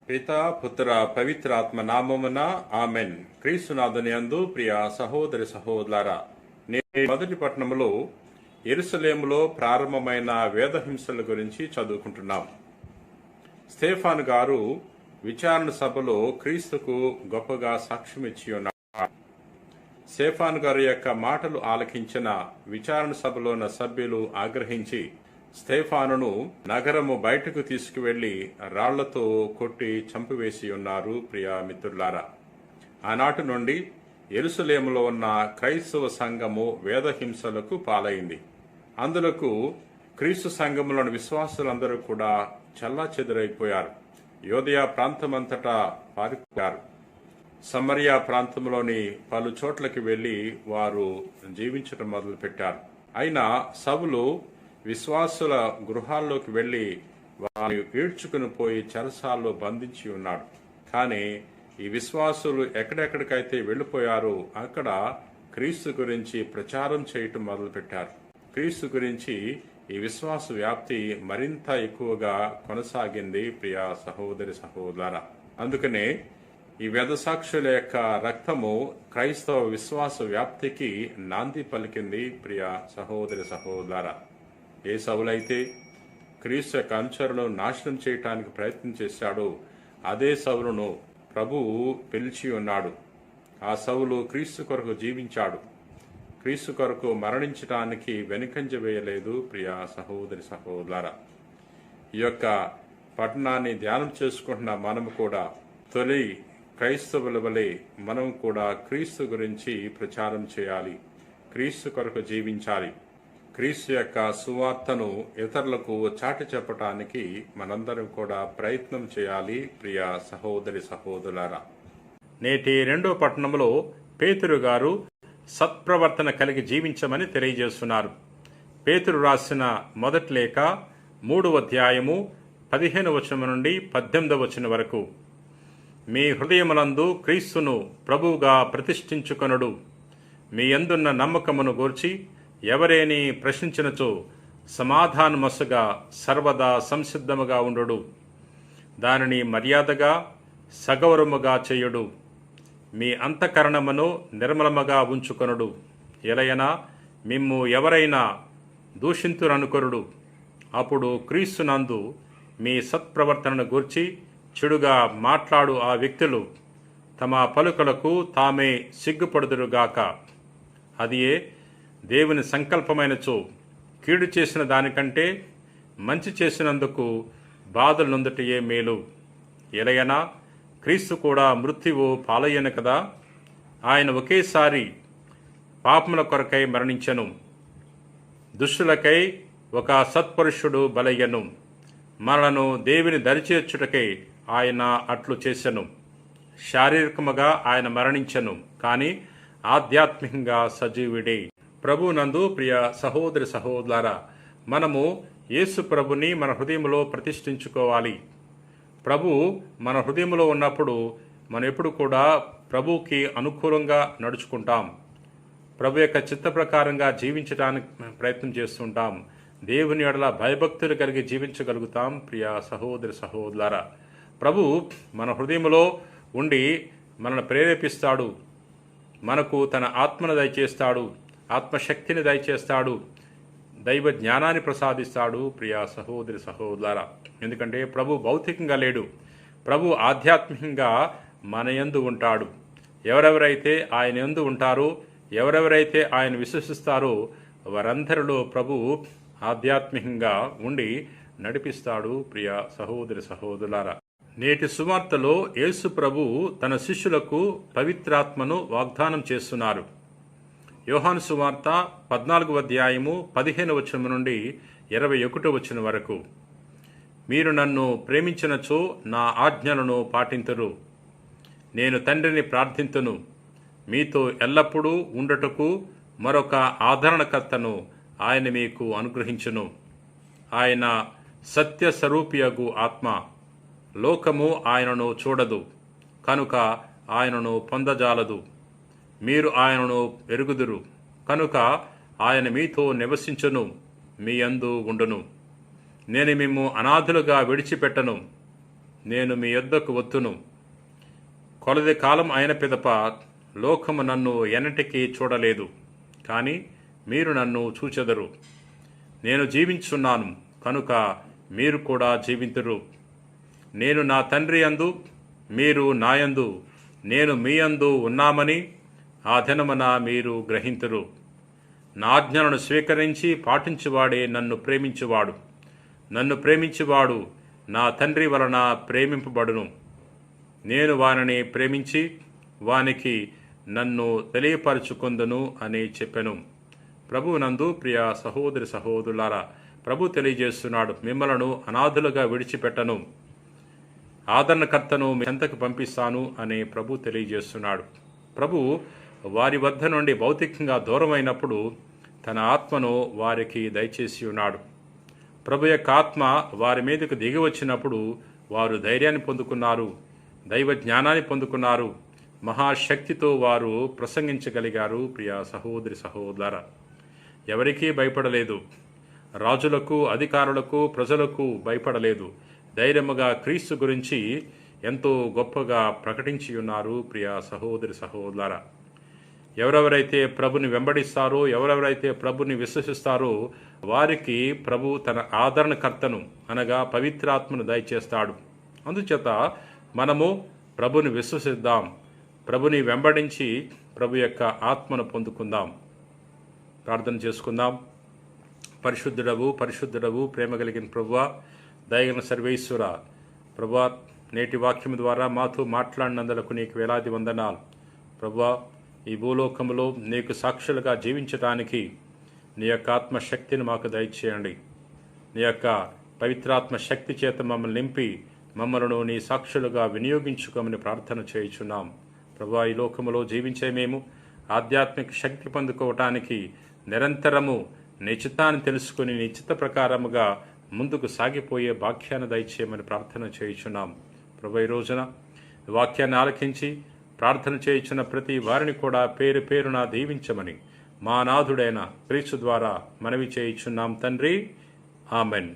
పితా పుత్ర పవిత్రాత్మ నామమున ఆమెన్. క్రీస్తునాథుని యందు ప్రియ సహోదరి సహోదరులారా, మొదటి పట్టణంలో యెరూషలేములో ప్రారంభమైన వేదహింసల గురించి చదువుకుంటున్నాం. స్టెఫాను గారు విచారణ సభలో క్రీస్తుకు గొప్పగా సాక్ష్యం ఇచ్చి ఉన్నారు. స్టెఫాను గారి యొక్క మాటలు ఆలకించిన విచారణ సభలో ఉన్న సభ్యులు ఆగ్రహించి స్టెఫానును నగరము బయటకు తీసుకువెళ్లి రాళ్లతో కొట్టి చంపివేసి ఉన్నారు. ప్రియ మిత్రులారా, ఆనాటి నుండి యెరూషలేములో ఉన్న క్రైస్తవ సంఘము వేదహింసలకు పాలైంది. అందులకు క్రీస్తు సంఘములోని విశ్వాసులందరూ కూడా చెల్లాచెదురైపోయారు. యోదయ ప్రాంతమంతటా పారిపోయారు. సమరియా ప్రాంతంలోని పలు చోట్లకి వెళ్లి వారు జీవించడం మొదలుపెట్టారు. అయినా సౌలు విశ్వాసుల గృహాల్లోకి వెళ్లి వారిని ఈడ్చుకుని పోయి చెరసాల్లో బంధించి ఉన్నాడు. కానీ ఈ విశ్వాసులు ఎక్కడెక్కడికైతే వెళ్లిపోయారో అక్కడ క్రీస్తు గురించి ప్రచారం చేయటం మొదలుపెట్టారు. క్రీస్తు గురించి ఈ విశ్వాస వ్యాప్తి మరింత ఎక్కువగా కొనసాగింది. ప్రియ సహోదరి సహోదరులారా, అందుకనే ఈ వేద సాక్షుల యొక్క రక్తము క్రైస్తవ విశ్వాస వ్యాప్తికి నాంది పలికింది. ప్రియ సహోదరి సహోదరులారా, ఏ సౌలైతే క్రీస్తు యొక్క అనుచరులను నాశనం చేయటానికి ప్రయత్నం చేశాడో అదే సౌలును ప్రభువు పిలిచి ఉన్నాడు. ఆ సౌలు క్రీస్తు కొరకు జీవించాడు. క్రీస్తు కొరకు మరణించటానికి వెనుకంజ వేయలేదు. ప్రియ సహోదరి సహోదరులారా, ఈ యొక్క పట్టణాన్ని ధ్యానం చేసుకుంటున్న మనము కూడా తొలి క్రైస్తవుల వలె మనం కూడా క్రీస్తు గురించి ప్రచారం చేయాలి. క్రీస్తు కొరకు జీవించాలి. క్రీస్తు యొక్క సువార్తను ఇతరులకు చాటి చెప్పటానికి మనందరం కూడా ప్రయత్నం చేయాలి. ప్రియ సహోదరి సహోదరులారా, నేటి రెండో పట్టణంలో పేతురు గారు సత్ప్రవర్తన కలిగి జీవించమని తెలియజేస్తున్నారు. పేతురు రాసిన మొదటి లేఖ 3వ అధ్యాయము 15వ వచనం నుండి 18వ వచనం వరకు. మీ హృదయములందు క్రీస్తును ప్రభువుగా ప్రతిష్ఠించుకొనుడు. మీ యందున్న నమ్మకమును గూర్చి ఎవరేని ప్రశ్నించినచో సమాధానమొసగా సర్వదా సంసిద్ధముగా ఉండుడు. దానిని మర్యాదగా సగౌరవముగా చేయుడు. మీ అంతఃకరణమును నిర్మలముగా ఉంచుకొనుడు. ఎలయనా మిమ్ము ఎవరైనా దూషింతురనుకొనుడు. అప్పుడు క్రీస్తునందు మీ సత్ప్రవర్తనను గూర్చి చెడుగా మాట్లాడు ఆ వ్యక్తులు తమ పలుకలకు తామే సిగ్గుపడుదురుగాక. అదియే దేవుని సంకల్పమైనచో కీడు చేసిన దానికంటే మంచి చేసినందుకు బాధలు నొందుటయే మేలు. ఎలయనా క్రీస్తు కూడా మృత్యువు పాలయ్యను కదా. ఆయన ఒకేసారి పాపముల కొరకై మరణించెను, దుష్టులకై ఒక సత్పురుషుడు బలయ్యను. మనలను దేవుని దరిచేర్చుటకై ఆయన అట్లు చేసెను. శారీరకముగా ఆయన మరణించెను, కానీ ఆధ్యాత్మికంగా సజీవుడే. ప్రభునందు ప్రియ సహోదరి సహోదరులారా, మనము యేసు ప్రభుని మన హృదయంలో ప్రతిష్ఠించుకోవాలి. ప్రభు మన హృదయంలో ఉన్నప్పుడు మనం ఎప్పుడు కూడా ప్రభువుకి అనుకూలంగా నడుచుకుంటాం. ప్రభు యొక్క చిత్త ప్రకారంగా జీవించడానికి ప్రయత్నం చేస్తుంటాం. దేవుని ఎడల భయభక్తులు కలిగి జీవించగలుగుతాం. ప్రియ సహోదరి సహోదరులారా, ప్రభు మన హృదయంలో ఉండి మనల్ని ప్రేరేపిస్తాడు. మనకు తన ఆత్మను దయచేస్తాడు, ఆత్మశక్తిని దయచేస్తాడు, దైవ జ్ఞానాన్ని ప్రసాదిస్తాడు. ప్రియ సహోదరి సహోదరులారా, ఎందుకంటే ప్రభు భౌతికంగా లేడు, ప్రభు ఆధ్యాత్మికంగా మన యందు ఉంటాడు. ఎవరెవరైతే ఆయన యందు ఉంటారో, ఎవరెవరైతే ఆయన విశ్వసిస్తారో వారందరిలో ప్రభు ఆధ్యాత్మికంగా ఉండి నడిపిస్తాడు. ప్రియ సహోదరి సహోదరులారా, నేటి సువార్తలో యేసు ప్రభు తన శిష్యులకు పవిత్రాత్మను వాగ్దానం చేస్తున్నారు. యోహాను సువార్త 14వ అధ్యాయము 15వ వచనం నుండి 21వ వచనం వరకు. మీరు నన్ను ప్రేమించినచో నా ఆజ్ఞలను పాటింతురు. నేను తండ్రిని ప్రార్థింతును, మీతో ఎల్లప్పుడూ ఉండుటకు మరొక ఆదరణకర్తను ఆయన మీకు అనుగ్రహించును. ఆయన సత్య స్వరూపియగు ఆత్మ. లోకము ఆయనను చూడదు, కనుక ఆయనను పొందజాలదు. మీరు ఆయనను ఎరుగుదురు, కనుక ఆయన మీతో నివసించును, మీ యందు ఉండును. నేను మిమ్ము అనాథులుగా విడిచిపెట్టను, నేను మీ యొద్దకు వత్తును. కొలది కాలం అయిన పిదప లోకము నన్ను ఎన్నటికీ చూడలేదు, కానీ మీరు నన్ను చూచెదరు. నేను జీవించున్నాను కనుక మీరు కూడా జీవింతురు. నేను నా తండ్రి యందు, మీరు నాయందు, నేను మీ యందు ఉన్నామని ఆ దినమున మీరు గ్రహింతురు. నా ఆజ్ఞలను స్వీకరించి పాటించువాడే నన్ను ప్రేమించువాడు. నన్ను ప్రేమించువాడు నా తండ్రి వలన ప్రేమింపబడును. నేను వానిని ప్రేమించి వానికి నన్ను తెలియపరచుకొందును అని చెప్పెను. ప్రభువునందు ప్రియ సహోదరి సహోదరులారా, ప్రభు తెలియజేస్తున్నాడు, మిమ్మలను అనాథులుగా విడిచిపెట్టను, ఆదరణకర్తను మీ చెంతకు పంపిస్తాను అని ప్రభు తెలియజేస్తున్నాడు. ప్రభు వారి వద్ద నుండి భౌతికంగా దూరమైనప్పుడు తన ఆత్మను వారికి దయచేసి ఉన్నాడు. ప్రభు యొక్క ఆత్మ వారి మీదకు దిగి వచ్చినప్పుడు వారు ధైర్యాన్ని పొందుకున్నారు, దైవ జ్ఞానాన్ని పొందుకున్నారు, మహాశక్తితో వారు ప్రసంగించగలిగారు. ప్రియ సహోదరి సహోదరులారా, ఎవరికీ భయపడలేదు, రాజులకు, అధికారులకు, ప్రజలకు భయపడలేదు. ధైర్యముగా క్రీస్తు గురించి ఎంతో గొప్పగా ప్రకటించి ఉన్నారు. ప్రియ సహోదరి సహోదరులారా, ఎవరెవరైతే ప్రభుని వెంబడిస్తారో, ఎవరెవరైతే ప్రభుని విశ్వసిస్తారో వారికి ప్రభు తన ఆదరణకర్తను అనగా పవిత్రాత్మను దయచేస్తాడు. అందుచేత మనము ప్రభుని విశ్వసిద్దాం, ప్రభుని వెంబడించి ప్రభు యొక్క ఆత్మను పొందుకుందాం. ప్రార్థన చేసుకుందాం. పరిశుద్ధుడవు, పరిశుద్ధుడవు, ప్రేమ కలిగిన ప్రభువా, దయగల సర్వేశ్వర, ప్రభువా, నేటి వాక్యం ద్వారా మాతో మాట్లాడినందులకు నీకు వేలాది వందనాలు. ప్రభువా, ఈ భూలోకంలో నీకు సాక్షులుగా జీవించటానికి నీ యొక్క ఆత్మశక్తిని మాకు దయచేయండి. నీ యొక్క పవిత్రాత్మ శక్తి చేత మమ్మల్ని నింపి మమ్మలను నీ సాక్షులుగా వినియోగించుకోమని ప్రార్థన చేయుచున్నాం. ప్రభువా, ఈ లోకములో జీవించే మేము ఆధ్యాత్మిక శక్తి పొందుకోవటానికి నిరంతరము నీ చిత్తాన్ని తెలుసుకుని నీ చిత్త ప్రకారముగా ముందుకు సాగిపోయే భాగ్యాన్ని దయచేయమని ప్రార్థన చేయుచున్నాం. ప్రభు, ఈ రోజున వాక్యాన్ని ఆలకించి ప్రార్థన చేయుచున్న ప్రతి వారిని కూడా పేరు పేరున దీవించమని మా నాథుడైన క్రీస్తు ద్వారా మనవి చేయుచున్నాం తండ్రి. ఆమెన్.